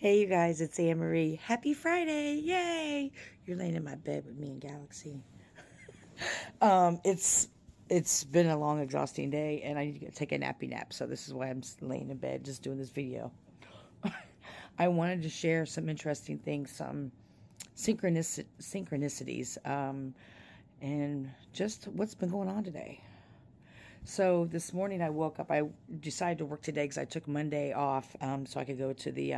Hey you guys, it's Anne Marie. Happy Friday! Yay! You're laying in my bed with me and Galaxy. It's been a long, exhausting day, and I need to take a nappy nap. So this is why I'm laying in bed, just doing this video. I wanted to share some interesting things, some synchronicities, and just what's been going on today. So this morning I woke up. I decided to work today because I took Monday off so I could go to the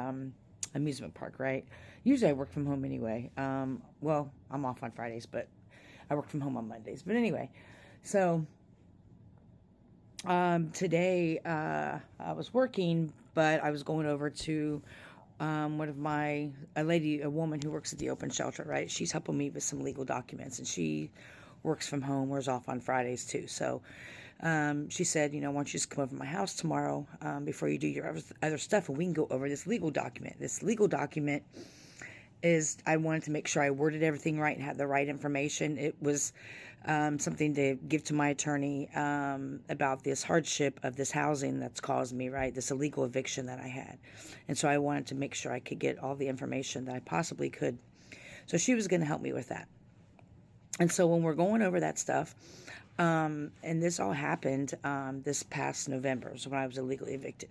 amusement park, right? Usually I work from home anyway. Well, I'm off on Fridays, but I work from home on Mondays. But anyway, so today I was working, but I was going over to one of a woman who works at the open shelter, right? She's helping me with some legal documents, and she works from home, we're off on Fridays too. So she said, why don't you just come over to my house tomorrow before you do your other stuff, and we can go over this legal document. This legal document is, I wanted to make sure I worded everything right and had the right information. It was something to give to my attorney about this hardship of this housing that's caused me, right? This illegal eviction that I had. And so I wanted to make sure I could get all the information that I possibly could. So she was going to help me with that. And so when we're going over that stuff, and this all happened this past November, so when I was illegally evicted.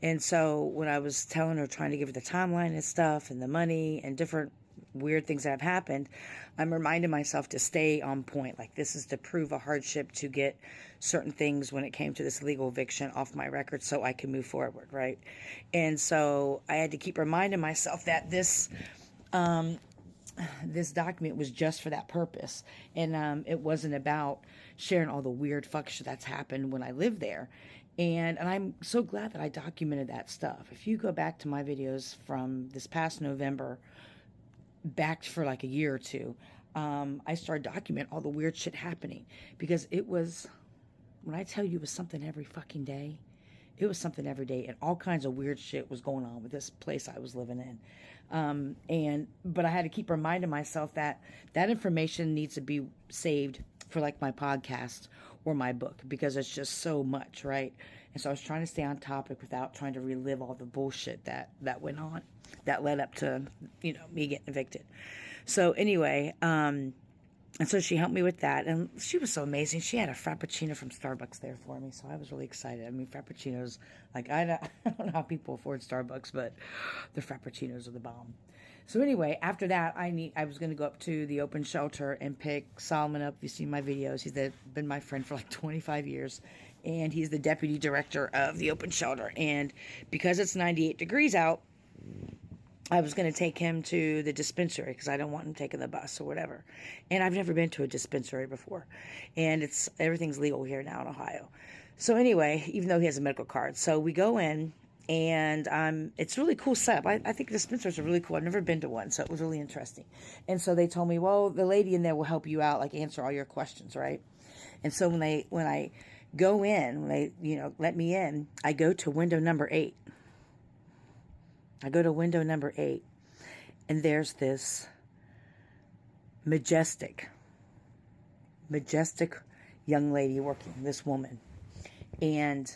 And so when I was telling her, trying to give her the timeline and stuff and the money and different weird things that have happened, I'm reminding myself to stay on point. Like, this is to prove a hardship to get certain things when it came to this legal eviction off my record so I can move forward, right? And so I had to keep reminding myself that this document was just for that purpose, and it wasn't about sharing all the weird fuck shit that's happened when I lived there. And I'm so glad that I documented that stuff. If you go back to my videos from this past November, back for like a year or two, I started documenting all the weird shit happening, because it was, when I tell you it was something every fucking day, it was something every day, and all kinds of weird shit was going on with this place I was living in. But I had to keep reminding myself that that information needs to be saved for like my podcast or my book, because it's just so much, right? And so I was trying to stay on topic without trying to relive all the bullshit that went on, that led up to, me getting evicted. So anyway, and so she helped me with that, and she was so amazing. She had a Frappuccino from Starbucks there for me, so I was really excited. I mean, Frappuccinos, like, I don't know how people afford Starbucks, but the Frappuccinos are the bomb. So anyway, after that, I was going to go up to the open shelter and pick Solomon up. If you've seen my videos, he's been my friend for like 25 years, and he's the deputy director of the open shelter. And because it's 98 degrees out, I was going to take him to the dispensary because I don't want him taking the bus or whatever. And I've never been to a dispensary before. And everything's legal here now in Ohio. So anyway, even though he has a medical card. So we go in, and it's really cool setup. I think dispensaries are really cool. I've never been to one, so it was really interesting. And so they told me, well, the lady in there will help you out, like answer all your questions, right? And so when I go in, when they, let me in, I go to window number 8. I go to window number 8, and there's this majestic young lady working, this woman. And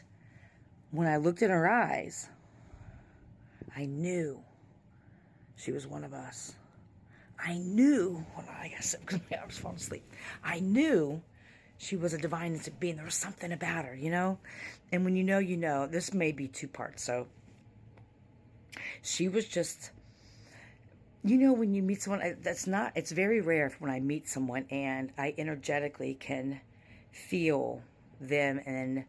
when I looked in her eyes, I knew she was one of us. I knew, well, I guess because I was falling asleep. I knew she was a divine being. There was something about her, And when you know, this may be 2 parts, so she was just, when you meet someone, it's very rare when I meet someone and I energetically can feel them and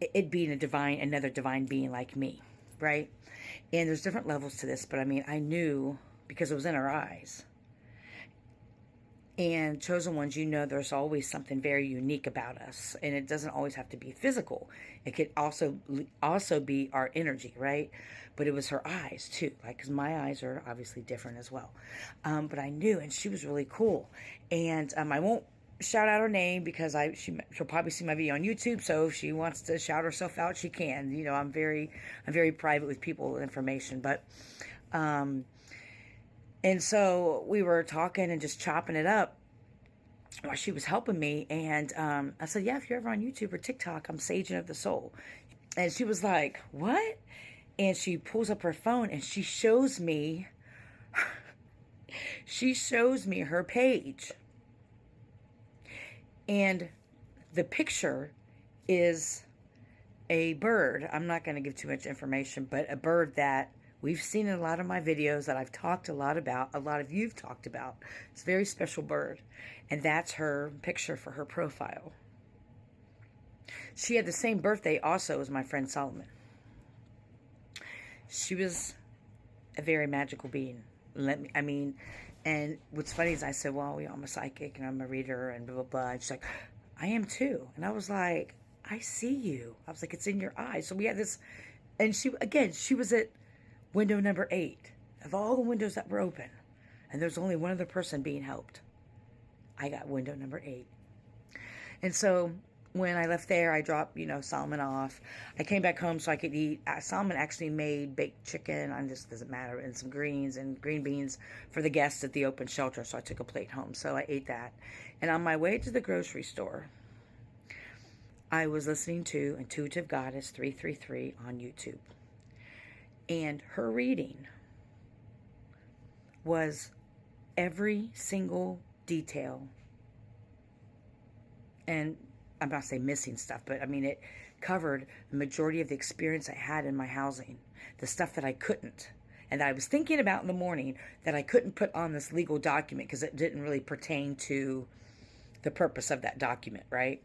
it being another divine being like me, right? And there's different levels to this, but I mean, I knew because it was in her eyes. And chosen ones, there's always something very unique about us, and it doesn't always have to be physical. It could also be our energy, right? But it was her eyes too, like, because my eyes are obviously different as well. But I knew, and she was really cool. And I won't shout out her name because she'll probably see my video on YouTube. So if she wants to shout herself out, she can. I'm very private with people information, but. And so we were talking and just chopping it up while she was helping me. And I said, yeah, if you're ever on YouTube or TikTok, I'm Sagent of the Soul. And she was like, what? And she pulls up her phone and she shows me her page. And the picture is a bird. I'm not going to give too much information, but a bird that we've seen in a lot of my videos, that I've talked a lot about, a lot of you've talked about. It's a very special bird. And that's her picture for her profile. She had the same birthday also as my friend Solomon. She was a very magical being. And what's funny is I said, well, I'm a psychic and I'm a reader and blah, blah, blah. And she's like, I am too. And I was like, I see you. I was like, it's in your eyes. So we had this, and she was at window number 8 of all the windows that were open. And there's only one other person being helped. I got window number 8. And so when I left there, I dropped, Solomon off. I came back home so I could eat. Solomon actually made baked chicken, and this doesn't matter, and some greens and green beans for the guests at the open shelter. So I took a plate home. So I ate that. And on my way to the grocery store, I was listening to Intuitive Goddess 333 on YouTube. And her reading was every single detail. And I'm not saying missing stuff, but it covered the majority of the experience I had in my housing. The stuff that I couldn't. And I was thinking about in the morning that I couldn't put on this legal document because it didn't really pertain to the purpose of that document, right?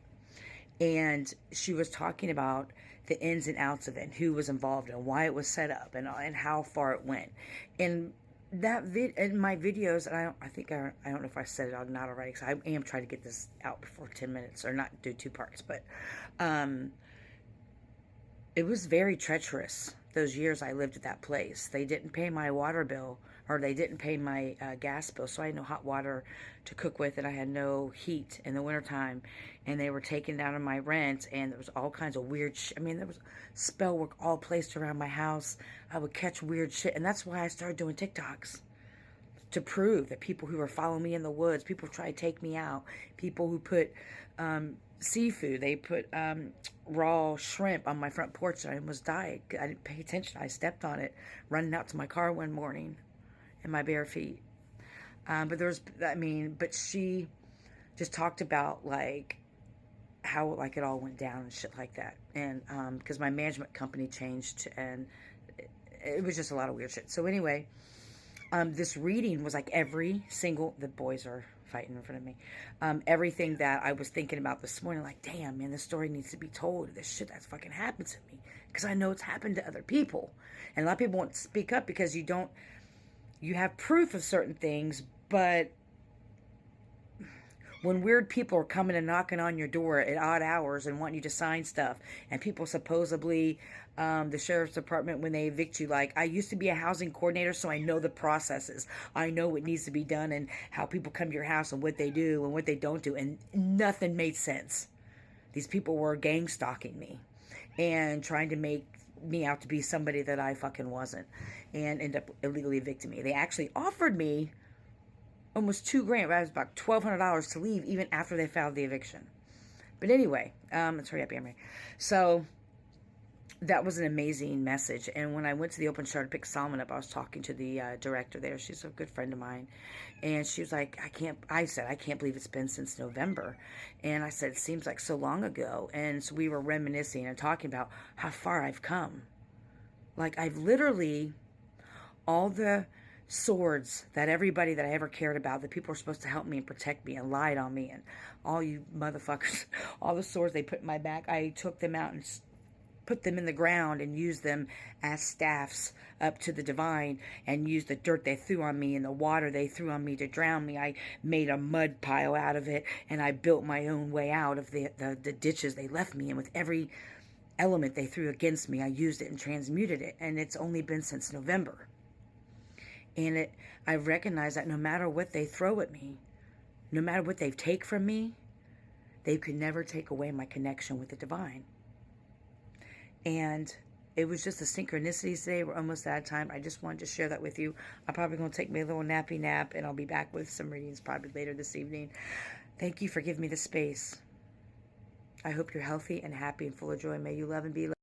And she was talking about the ins and outs of it, and who was involved and why it was set up, and how far it went. And that in my videos, and I don't know if I said it or not already, because I am trying to get this out before 10 minutes, or not do 2 parts, but it was very treacherous those years I lived at that place. They didn't pay my water bill, or they didn't pay my gas bill, so I had no hot water to cook with, and I had no heat in the wintertime, and they were taking down on my rent, and there was all kinds of weird shit. There was spell work all placed around my house. I would catch weird shit, and that's why I started doing TikToks, to prove that people who were following me in the woods, people who tried to take me out, people who put seafood, they put raw shrimp on my front porch, and I almost died. I didn't pay attention. I stepped on it, running out to my car one morning in my bare feet. But she just talked about how it all went down and shit like that. And because my management company changed, and it was just a lot of weird shit. So anyway, this reading was every single, the boys are fighting in front of me, everything that I was thinking about this morning, damn, man, this story needs to be told. This shit that's fucking happened to me, because I know it's happened to other people. And a lot of people won't speak up because you have proof of certain things, but when weird people are coming and knocking on your door at odd hours and want you to sign stuff, and people supposedly, the sheriff's department, when they evict you, I used to be a housing coordinator, so I know the processes. I know what needs to be done and how people come to your house and what they do and what they don't do, and nothing made sense. These people were gang stalking me and trying to make me out to be somebody that I fucking wasn't, and end up illegally evicting me. They actually offered me almost $2,000. That was about $1,200 to leave, even after they filed the eviction. But anyway, let's hurry up, Emery. So that was an amazing message. And when I went to the open shelter to pick Solomon up, I was talking to the director there. She's a good friend of mine. And she was like, I said, I can't believe it's been since November. And I said, it seems like so long ago. And so we were reminiscing and talking about how far I've come. I've literally, all the swords that everybody that I ever cared about, that people were supposed to help me and protect me and lied on me, and all you motherfuckers, all the swords they put in my back, I took them out and put them in the ground and used them as staffs up to the divine, and used the dirt they threw on me and the water they threw on me to drown me. I made a mud pile out of it, and I built my own way out of the ditches they left me in. With every element they threw against me, I used it and transmuted it, and it's only been since November. And I recognize that no matter what they throw at me, no matter what they take from me, they could never take away my connection with the divine. And it was just the synchronicities today. We're almost out of time. I just wanted to share that with you. I'm probably going to take me a little nappy nap, and I'll be back with some readings probably later this evening. Thank you for giving me the space. I hope you're healthy and happy and full of joy. May you love and be loved.